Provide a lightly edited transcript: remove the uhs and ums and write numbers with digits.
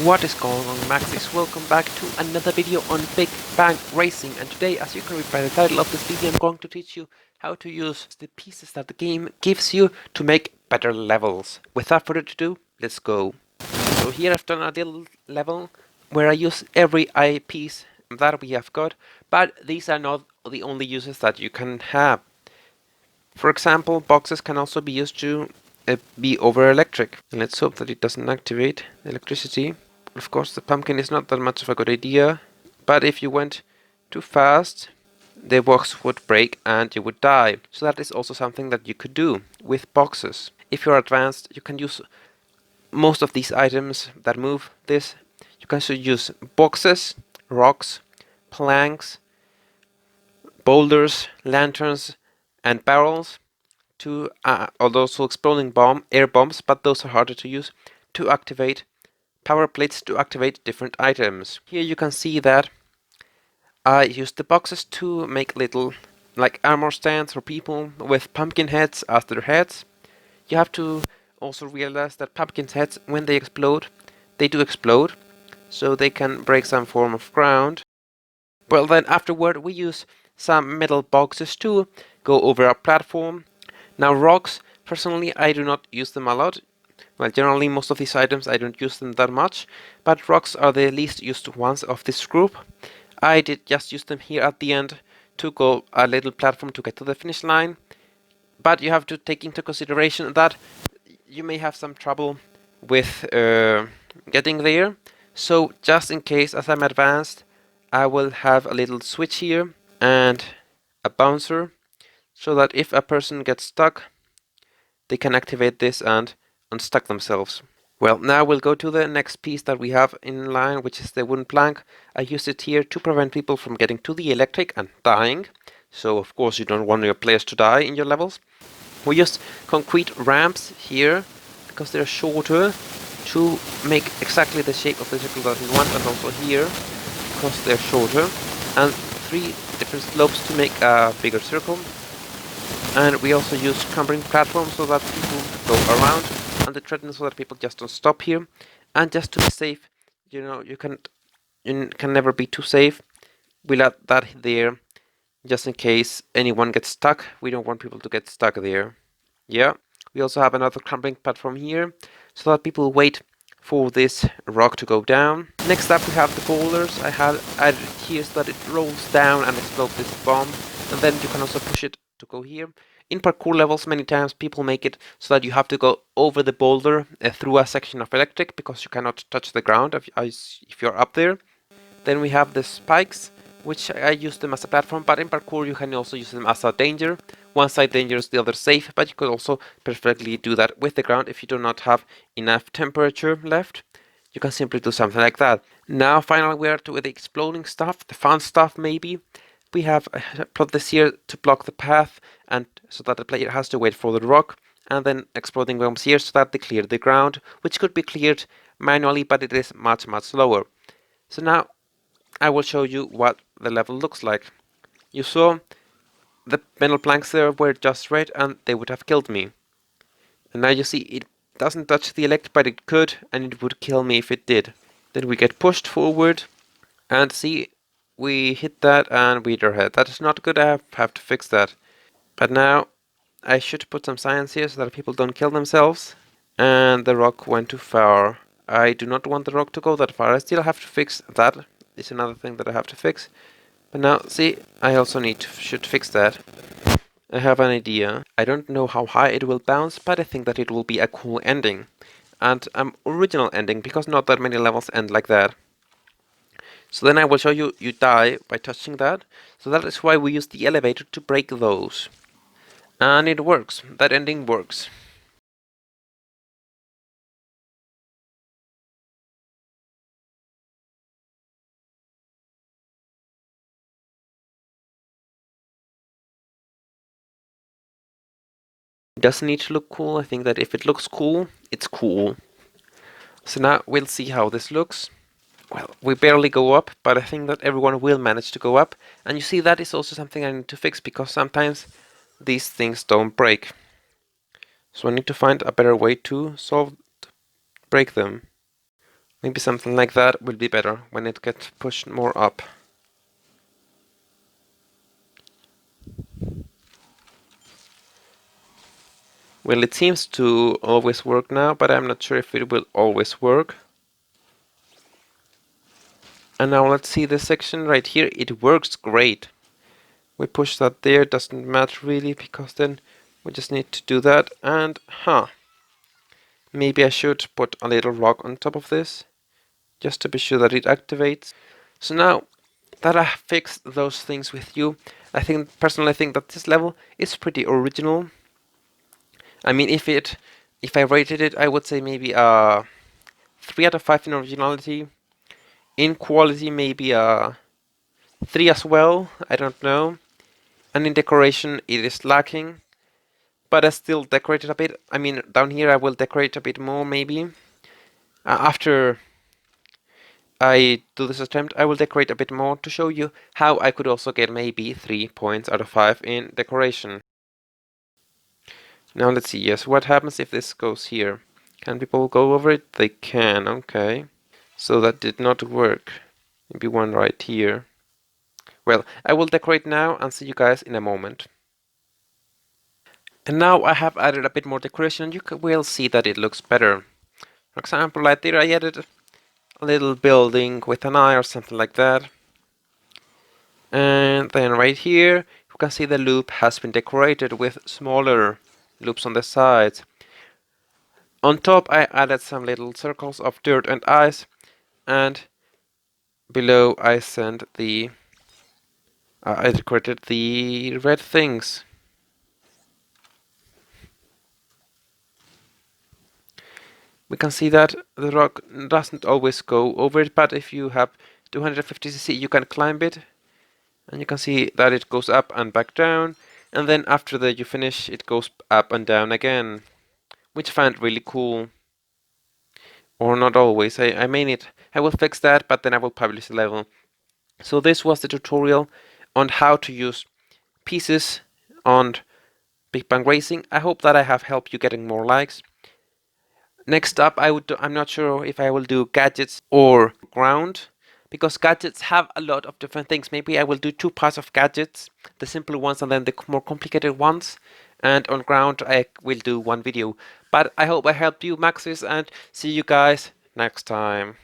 What is going on, Maxis? Welcome back to another video on Big Bang Racing, and today, as you can read by the title of this video, I'm going to teach you how to use the pieces that the game gives you to make better levels. Without further ado, let's go. So here I've done a little level where I use every eyepiece that we have got, but these are not the only uses that you can have. For example, boxes can also be used to be over electric. And let's hope that it doesn't activate the electricity. Of course, the pumpkin is not that much of a good idea, but if you went too fast, the box would break and you would die. So that is also something that you could do with boxes. If you're advanced, you can use most of these items that move this. You can also use boxes, rocks, planks, boulders, lanterns, and barrels to, also exploding air bombs, but those are harder to use, to activate power plates to activate different items. Here you can see that I used the boxes to make little like armor stands for people with pumpkin heads as their heads. You have to also realize that pumpkin heads, when they explode, they do explode, so they can break some form of ground. Well, then afterward we use some metal boxes to go over a platform. Now rocks, personally I do not use them a lot. Well, generally most of these items I don't use them that much, but rocks are the least used ones of this group. I did just use them here at the end to go a little platform to get to the finish line, but you have to take into consideration that you may have some trouble with getting there. So just in case, as I'm advanced, I will have a little switch here and a bouncer, so that if a person gets stuck, they can activate this and unstuck themselves. Well, now we'll go to the next piece that we have in line, which is the wooden plank. I use it here to prevent people from getting to the electric and dying. So of course you don't want your players to die in your levels. We use concrete ramps here because they're shorter to make exactly the shape of the circle that we want, and also here because they're shorter, and 3 different slopes to make a bigger circle. And we also use crumbling platforms so that people go around, and the treadmill so that people just don't stop here. And just to be safe, you can never be too safe. We let that there just in case anyone gets stuck. We don't want people to get stuck there. Yeah, we also have another crumbling platform here so that people wait for this rock to go down. Next up we have the boulders. I have added here so that it rolls down and explodes this bomb, and then you can also push it to go here. In parkour levels, many times people make it so that you have to go over the boulder through a section of electric, because you cannot touch the ground if you're up there. Then we have the spikes, which I use them as a platform, but in parkour you can also use them as a danger. One side dangerous, the other safe, but you could also perfectly do that with the ground if you do not have enough temperature left. You can simply do something like that. Now finally we are to the exploding stuff, the fun stuff maybe. We have plot this here to block the path, and so that the player has to wait for the rock, and then exploding bombs here so that they clear the ground, which could be cleared manually, but it is much slower. So now I will show you what the level looks like. You saw the metal planks there were just red and they would have killed me. And now you see it doesn't touch the elect, but it could, and it would kill me if it did. Then we get pushed forward, and see, we hit that and we hit our head. That is not good, I have to fix that. But now I should put some science here so that people don't kill themselves. And the rock went too far. I do not want the rock to go that far. I still have to fix that. It's another thing that I have to fix. But now, see, I also should fix that. I have an idea. I don't know how high it will bounce, but I think that it will be a cool ending. And an original ending, because not that many levels end like that. So then I will show you die by touching that. So that is why we use the elevator to break those. And it works. That ending works. It doesn't need to look cool. I think that if it looks cool, it's cool. So now we'll see how this looks. Well, we barely go up, but I think that everyone will manage to go up. And you see, that is also something I need to fix, because sometimes these things don't break. So I need to find a better way to break them. Maybe something like that will be better when it gets pushed more up. Well, it seems to always work now, but I'm not sure if it will always work. And now let's see this section right here. It works great. We push that there, doesn't matter really, because then we just need to do that. And, maybe I should put a little rock on top of this, just to be sure that it activates. So now that I fixed those things with you, personally I think that this level is pretty original. I mean, if I rated it, I would say maybe 3 out of 5 in originality. In quality, maybe 3 as well. I don't know. And in decoration, it is lacking. But I still decorate it a bit. I mean, down here I will decorate a bit more, maybe. After I do this attempt, I will decorate a bit more to show you how I could also get maybe 3 points out of 5 in decoration. Now let's see, yes, what happens if this goes here? Can people go over it? They can, okay. So that did not work. Maybe one right here. Well, I will decorate now and see you guys in a moment. And now I have added a bit more decoration and you will see that it looks better. For example, right there I added a little building with an eye or something like that. And then right here, you can see the loop has been decorated with smaller loops on the sides. On top I added some little circles of dirt and ice, and below I decorated the red things. We can see that the rock doesn't always go over it, but if you have 250cc you can climb it, and you can see that it goes up and back down, and then after that you finish it goes up and down again, which I find really cool. Or not always. I will fix that, but then I will publish the level. So this was the tutorial on how to use pieces on Big Bang Racing. I hope that I have helped you getting more likes. Next up, I'm not sure if I will do gadgets or ground, because gadgets have a lot of different things. Maybe I will do 2 parts of gadgets, the simple ones and then the more complicated ones. And on ground, I will do 1 video. But I hope I helped you, Maxis, and see you guys next time.